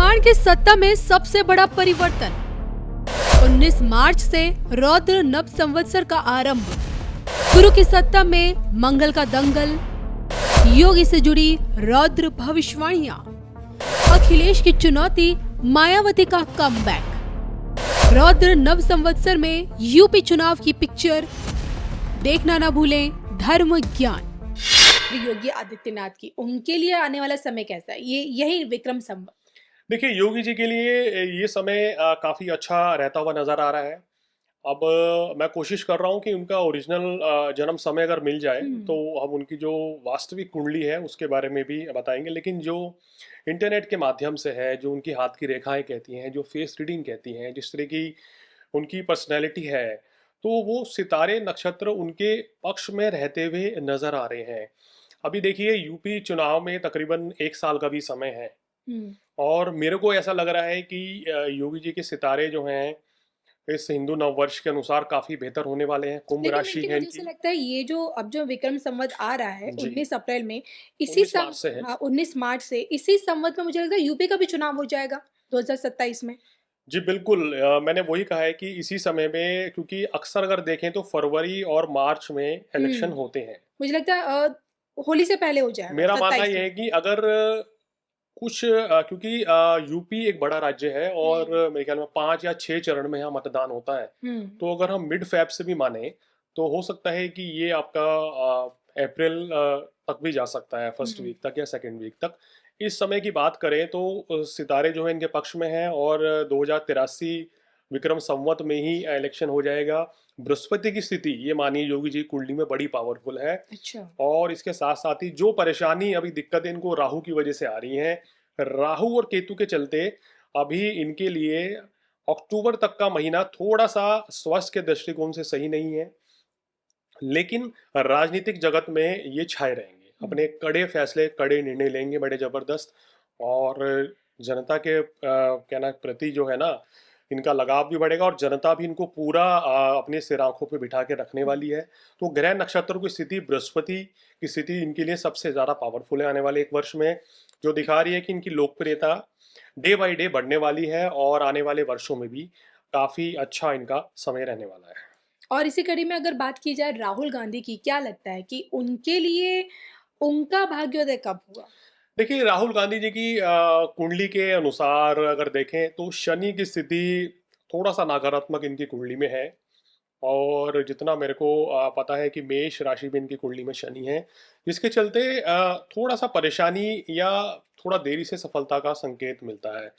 वर्तमान की सत्ता में सबसे बड़ा परिवर्तन। 19 मार्च से रौद्र नव संवत्सर का आरंभ। गुरु की सत्ता में मंगल का दंगल, योगी से जुड़ी रौद्र भविष्यवाणियां, अखिलेश की चुनौती, मायावती का कमबैक। रौद्र नव संवत्सर में यूपी चुनाव की पिक्चर देखना ना भूलें। धर्म ज्ञान योगी आदित्यनाथ की, उनके लिए आने वाला समय कैसा है? यही विक्रम संवत। देखिए, योगी जी के लिए ये समय काफ़ी अच्छा रहता हुआ नज़र आ रहा है। अब मैं कोशिश कर रहा हूँ कि उनका ओरिजिनल जन्म समय अगर मिल जाए तो हम उनकी जो वास्तविक कुंडली है उसके बारे में भी बताएंगे। लेकिन जो इंटरनेट के माध्यम से है, जो उनकी हाथ की रेखाएं कहती हैं, जो फेस रीडिंग कहती हैं, जिस तरह की उनकी पर्सनैलिटी है, तो वो सितारे नक्षत्र उनके पक्ष में रहते हुए नज़र आ रहे हैं। अभी देखिए, यूपी चुनाव में तकरीबन 1 साल का भी समय है और मेरे को ऐसा लग रहा है कि योगी जी के सितारे जो हैं इस हिंदू नववर्ष के अनुसार काफी बेहतर होने वाले हैं। कुंभ लेकिन राशि इनकी है मुझे ऐसा इनकी। लगता है ये जो अब जो विक्रम संवत आ रहा है जी, 19 अप्रैल में, इसी 19 मार्च से है। 19 मार्च से इसी संवत में मुझे लगता है यूपी का भी चुनाव हो जाएगा 2027 में। जी बिल्कुल, मैंने वही कहा है कि इसी समय में, क्योंकि अक्सर अगर देखें तो फरवरी और मार्च में इलेक्शन हम्म होते हैं। मुझे लगता है होली से पहले हो जाएगा मेरा मानना 27 यह में। है कि अगर कुछ क्योंकि यूपी एक बड़ा राज्य है और हम्म मेरे ख्याल में 5 या 6 चरण में यहाँ मतदान होता है। हम्म तो अगर हम मिड फेब से भी माने तो हो सकता है कि ये आपका अप्रैल तक भी जा सकता है, फर्स्ट हम्म वीक तक या सेकेंड वीक तक। इस समय की बात करें तो सितारे जो है इनके पक्ष में हैं और 2083 विक्रम संवत में ही इलेक्शन हो जाएगा। बृहस्पति की स्थिति ये मानिए योगी जी कुंडली में बड़ी पावरफुल है। अच्छा। और इसके साथ साथ ही जो परेशानी अभी दिक्कतें इनको राहु की वजह से आ रही हैं, राहु और केतु के चलते अभी इनके लिए अक्टूबर तक का महीना थोड़ा सा स्वास्थ्य के दृष्टिकोण से सही नहीं है। लेकिन राजनीतिक जगत में ये छाए रहेंगे, अपने कड़े फैसले, कड़े निर्णय लेंगे बड़े जबरदस्त। और जनता के कहना प्रति जो है ना, इनका लगाव भी बढ़ेगा और जनता भी इनको पूरा अपने सिर आंखों पे बिठा के रखने वाली है। तो ग्रह नक्षत्रों की स्थिति, बृहस्पति की स्थिति इनके लिए सबसे ज़्यादा पावरफुल है आने वाले 1 वर्ष में, जो दिखा रही है कि इनकी लोकप्रियता डे बाई डे बढ़ने वाली है और आने वाले वर्षों में भी काफ़ी अच्छा इनका समय रहने वाला है। और इसी कड़ी में अगर बात की जाए राहुल गांधी की, क्या लगता है कि उनके लिए उनका भाग्योदय कब हुआ? देखिए, राहुल गांधी जी की कुंडली के अनुसार अगर देखें तो शनि की स्थिति थोड़ा सा नकारात्मक इनकी कुंडली में है। और जितना मेरे को पता है कि मेष राशि में इनकी कुंडली में शनि है, जिसके चलते थोड़ा सा परेशानी या थोड़ा देरी से सफलता का संकेत मिलता है।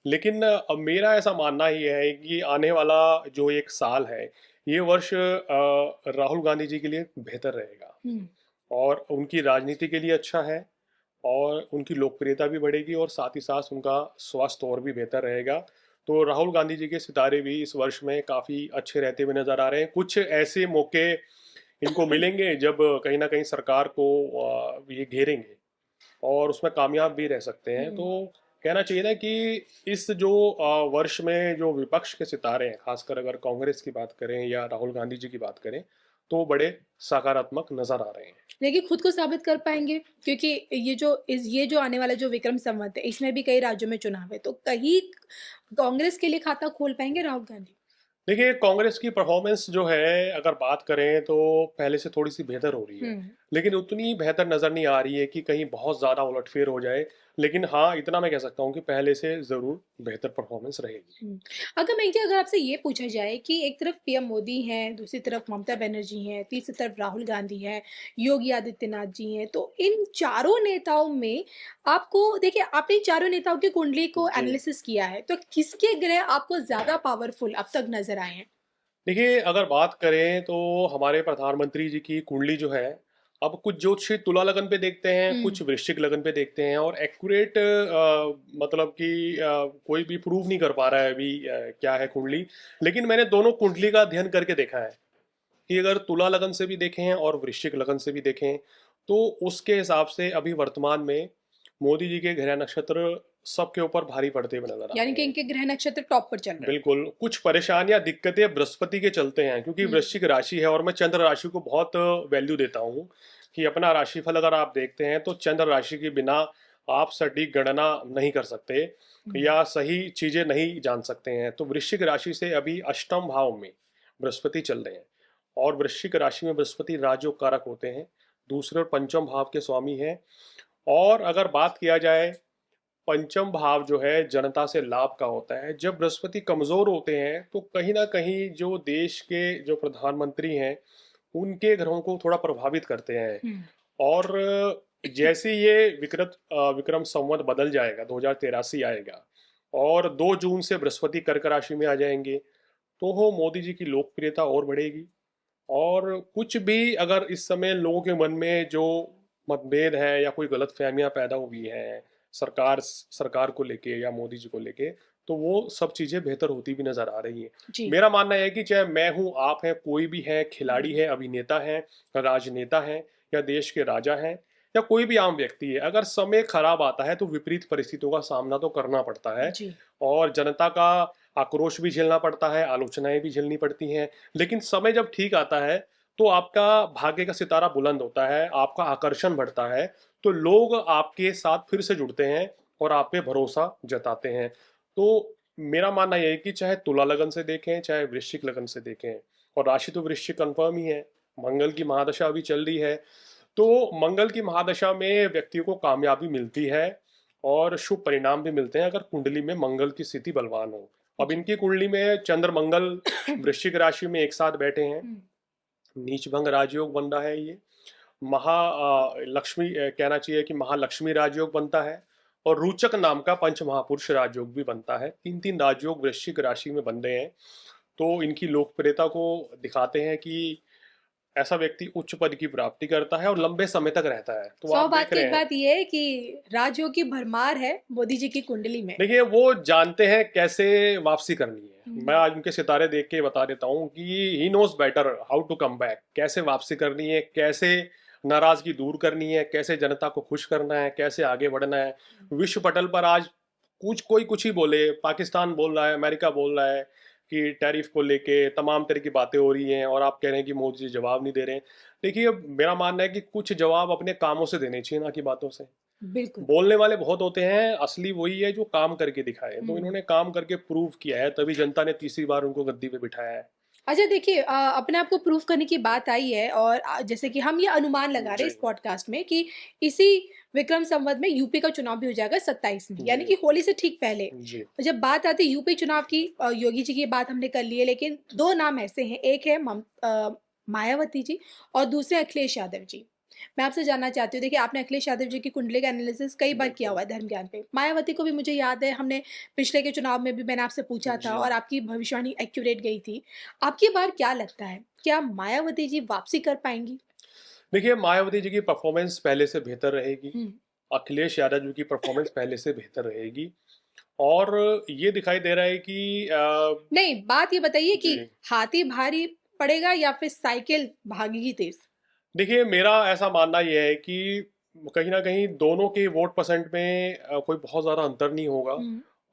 लेकिन मेरा ऐसा मानना ही है कि आने वाला जो 1 साल है, ये वर्ष राहुल गांधी जी के लिए बेहतर रहेगा हम्म और उनकी राजनीति के लिए अच्छा है और उनकी लोकप्रियता भी बढ़ेगी और साथ ही साथ उनका स्वास्थ्य और भी बेहतर रहेगा। तो राहुल गांधी जी के सितारे भी इस वर्ष में काफ़ी अच्छे रहते हुए नजर आ रहे हैं। कुछ ऐसे मौके इनको मिलेंगे जब कहीं ना कहीं सरकार को ये घेरेंगे और उसमें कामयाब भी रह सकते हैं। हम्म तो कहना चाहिए ना कि इस जो वर्ष में जो विपक्ष के सितारे हैं, खासकर अगर कांग्रेस की बात करें या राहुल गांधी जी की बात करें, तो बड़े सकारात्मक नजर आ रहे हैं। लेकिन खुद को साबित कर पाएंगे, क्योंकि ये जो आने वाला जो विक्रम संवत है इसमें भी कई राज्यों में चुनाव है, तो कहीं कांग्रेस के लिए खाता खोल पाएंगे राहुल गांधी? देखिए, कांग्रेस की परफॉर्मेंस जो है अगर बात करें तो पहले से थोड़ी सी बेहतर हो रही है। हम्म लेकिन उतनी बेहतर नज़र नहीं आ रही है कि कहीं बहुत ज़्यादा उलटफेर हो जाए। लेकिन हाँ, इतना मैं कह सकता हूँ कि पहले से ज़रूर बेहतर परफॉर्मेंस रहेगी। हम्म। अगर आपसे ये पूछा जाए कि एक तरफ पीएम मोदी हैं, दूसरी तरफ ममता बनर्जी हैं, तीसरी तरफ राहुल गांधी हैं, योगी आदित्यनाथ जी हैं, तो इन चारों नेताओं में आपको, देखिए आपने इन चारों नेताओं की कुंडली को जी, एनालिसिस किया है, तो किसके ग्रह आपको ज्यादा पावरफुल अब तक नजर आए हैं? देखिए अगर बात करें तो हमारे प्रधानमंत्री जी की कुंडली जो है, अब कुछ ज्योतिषी तुला लगन पे देखते हैं, हम्म कुछ वृश्चिक लगन पे देखते हैं और एक्यूरेट मतलब कि कोई भी प्रूव नहीं कर पा रहा है अभी क्या है कुंडली। लेकिन मैंने दोनों कुंडली का अध्ययन करके देखा है कि अगर तुला लगन से भी देखें और वृश्चिक लगन से भी देखें तो उसके हिसाब से अभी वर्तमान में मोदी जी के ग्रह नक्षत्र सबके ऊपर भारी पड़ते हुए नजर आ यानी रहे कि हैं। इनके ग्रह नक्षत्र टॉप पर चल रहे बिल्कुल, कुछ परेशानियां, दिक्कतें बृहस्पति के चलते हैं, क्योंकि हैं। वृश्चिक राशि है और मैं चंद्र राशि को बहुत वैल्यू देता हूँ कि अपना राशिफल अगर आप देखते हैं तो चंद्र राशि के बिना आप सटीक गणना नहीं कर सकते या सही चीजें नहीं जान सकते हैं। तो वृश्चिक राशि से अभी अष्टम भाव में बृहस्पति चल रहे हैं, और वृश्चिक राशि में बृहस्पति राजयोग कारक होते हैं, दूसरे और पंचम भाव के स्वामी हैं। और अगर बात किया जाए, पंचम भाव जो है जनता से लाभ का होता है। जब बृहस्पति कमजोर होते हैं तो कहीं ना कहीं जो देश के जो प्रधानमंत्री हैं उनके घरों को थोड़ा प्रभावित करते हैं। और जैसे ये विक्रम संवत बदल जाएगा, 2083 आएगा, और 2 जून से बृहस्पति कर्क राशि में आ जाएंगे, तो हो मोदी जी की लोकप्रियता और बढ़ेगी। और कुछ भी अगर इस समय लोगों के मन में जो मतभेद है या कोई गलत फहमियाँ पैदा हुई हैं सरकार को लेके या मोदी जी को लेके, तो वो सब चीजें बेहतर होती भी नजर आ रही हैं। मेरा मानना है कि चाहे मैं हूँ, आप हैं, कोई भी है, खिलाड़ी है, अभिनेता है, राजनेता है, या देश के राजा हैं, या कोई भी आम व्यक्ति है, अगर समय खराब आता है तो विपरीत परिस्थितियों का सामना तो करना पड़ता है और जनता का आक्रोश भी झेलना पड़ता है, आलोचनाएं भी झेलनी पड़ती हैं। लेकिन समय जब ठीक आता है तो आपका भाग्य का सितारा बुलंद होता है, आपका आकर्षण बढ़ता है, तो लोग आपके साथ फिर से जुड़ते हैं और आप पे भरोसा जताते हैं। तो मेरा मानना यह है कि चाहे तुला लगन से देखें चाहे वृश्चिक लगन से देखें, और राशि तो वृश्चिक कंफर्म ही है, मंगल की महादशा अभी चल रही है, तो मंगल की महादशा में व्यक्तियों को कामयाबी मिलती है और शुभ परिणाम भी मिलते हैं अगर कुंडली में मंगल की स्थिति बलवान हो। अब इनकी कुंडली में चंद्र मंगल वृश्चिक राशि में एक साथ बैठे हैं, नीचभंग राजयोग बन रहा है, ये लक्ष्मी कहना चाहिए कि महालक्ष्मी राजयोग बनता है, और रोचक नाम का पंच महापुरुष राजयोग भी बनता है। 3 राजयोग वृश्चिक राशि में बन रहे हैं, तो इनकी लोकप्रियता को दिखाते हैं कि ऐसा व्यक्ति उच्च पद की प्राप्ति करता है और लंबे समय तक रहता है। तो आप देख रहे हैं, बात ये है कि राजयोग की भरमार है मोदी जी की कुंडली में। देखिए वो जानते हैं कैसे वापसी करनी है। मैं आज उनके सितारे देख के बता देता हूँ कि he knows better how to come back, कैसे वापसी करनी है, कैसे नाराजगी दूर करनी है, कैसे जनता को खुश करना है, कैसे आगे बढ़ना है। विश्व पटल पर आज कुछ ही बोले, पाकिस्तान बोल रहा है, अमेरिका बोल रहा है कि टैरिफ को लेके तमाम तरह की बातें हो रही हैं, और आप कह रहे हैं कि मोदी जी जवाब नहीं दे रहे हैं। देखिए मेरा मानना है कि कुछ जवाब अपने कामों से देने चाहिए, ना कि बातों से। बिल्कुल, बोलने वाले बहुत होते हैं, असली वही है जो काम करके दिखाए। तो इन्होंने काम करके प्रूव किया है, तभी जनता ने तीसरी बार उनको गद्दी पे बिठाया है। अच्छा देखिए, अपने आप को प्रूफ करने की बात आई है, और जैसे कि हम ये अनुमान लगा रहे हैं इस पॉडकास्ट में कि इसी विक्रम संवत में यूपी का चुनाव भी हो जाएगा 27 में, यानी कि होली से ठीक पहले। तो जब बात आती है यूपी चुनाव की, योगी जी की बात हमने कर ली है, लेकिन 2 नाम ऐसे हैं, एक है मायावती जी और दूसरे अखिलेश यादव जी। मैं आपसे जानना चाहती हूँ, देखिए आपने अखिलेश यादव जी की कुंडली का एनालिसिस कई बार किया हुआ है धर्म ज्ञान पे। मायावती को भी मुझे याद है, हमने पिछले के चुनाव में भी मैंने आपसे पूछा था और आपकी भविष्यवाणी एक्यूरेट गई थी। आपकी बार क्या लगता है, क्या मायावती जी वापसी कर पाएंगी? देखिए मायावती जी की परफॉर्मेंस पहले से बेहतर रहेगी, अखिलेश यादव जी की परफॉर्मेंस पहले से बेहतर रहेगी, और ये दिखाई दे रहा है कि नहीं, बात ये बताइए कि हाथी भारी पड़ेगा या फिर साइकिल भागेगी तेज? देखिए मेरा ऐसा मानना यह है कि कहीं ना कहीं दोनों के वोट परसेंट में कोई बहुत ज्यादा अंतर नहीं होगा,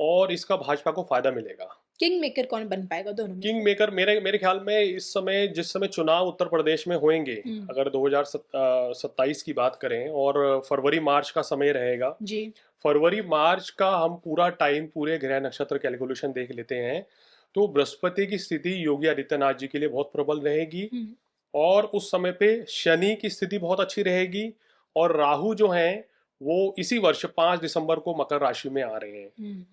और इसका भाजपा को फायदा मिलेगा। किंग मेकर कौन बन पाएगा दोनों में? किंग मेकर मेरे ख्याल में इस समय, जिस समय चुनाव उत्तर प्रदेश में होंगे, अगर 2027 की बात करें, और फरवरी मार्च का समय रहेगा जी, फरवरी मार्च का हम पूरा टाइम पूरे ग्रह नक्षत्र कैलकुलेशन देख लेते हैं, तो बृहस्पति की स्थिति योगी आदित्यनाथ जी के लिए बहुत प्रबल रहेगी, और उस समय पे शनि की स्थिति बहुत अच्छी रहेगी, और राहु जो हैं वो इसी वर्ष 5 दिसंबर को मकर राशि में आ रहे हैं।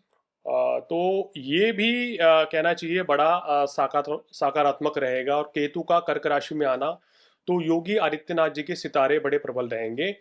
तो ये भी कहना चाहिए बड़ा सकारात्मक रहेगा, और केतु का कर्क राशि में आना, तो योगी आदित्यनाथ जी के सितारे बड़े प्रबल रहेंगे।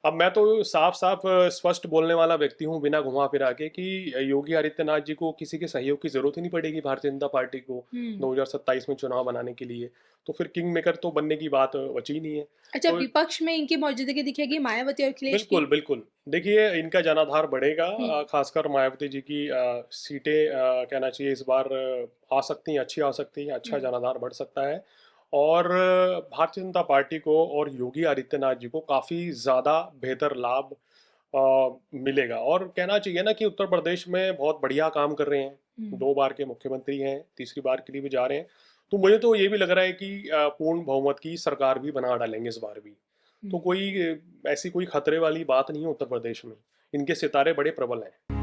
अब मैं तो साफ साफ स्पष्ट बोलने वाला व्यक्ति हूँ, बिना घुमा फिरा के, कि योगी आदित्यनाथ जी को किसी के सहयोग की जरूरत ही नहीं पड़ेगी भारतीय जनता पार्टी को 2027 में चुनाव बनाने के लिए। तो फिर किंग मेकर तो बनने की बात बची नहीं है। अच्छा, तो विपक्ष में इनकी मौजूदगी दिखेगी मायावती और अखिलेश की? बिल्कुल बिल्कुल, देखिए इनका जनाधार बढ़ेगा, खासकर मायावती जी की सीटें कहना चाहिए इस बार आ सकती हैं, अच्छी आ सकती हैं, अच्छा जनाधार बढ़ सकता है, और भारतीय जनता पार्टी को और योगी आदित्यनाथ जी को काफ़ी ज़्यादा बेहतर लाभ मिलेगा। और कहना चाहिए ना कि उत्तर प्रदेश में बहुत बढ़िया काम कर रहे हैं, 2 बार के मुख्यमंत्री हैं, तीसरी बार के लिए भी जा रहे हैं, तो मुझे तो ये भी लग रहा है कि पूर्ण बहुमत की सरकार भी बना डालेंगे इस बार भी। तो कोई ऐसी कोई खतरे वाली बात नहीं है उत्तर प्रदेश में। इनके सितारे बड़े प्रबल हैं।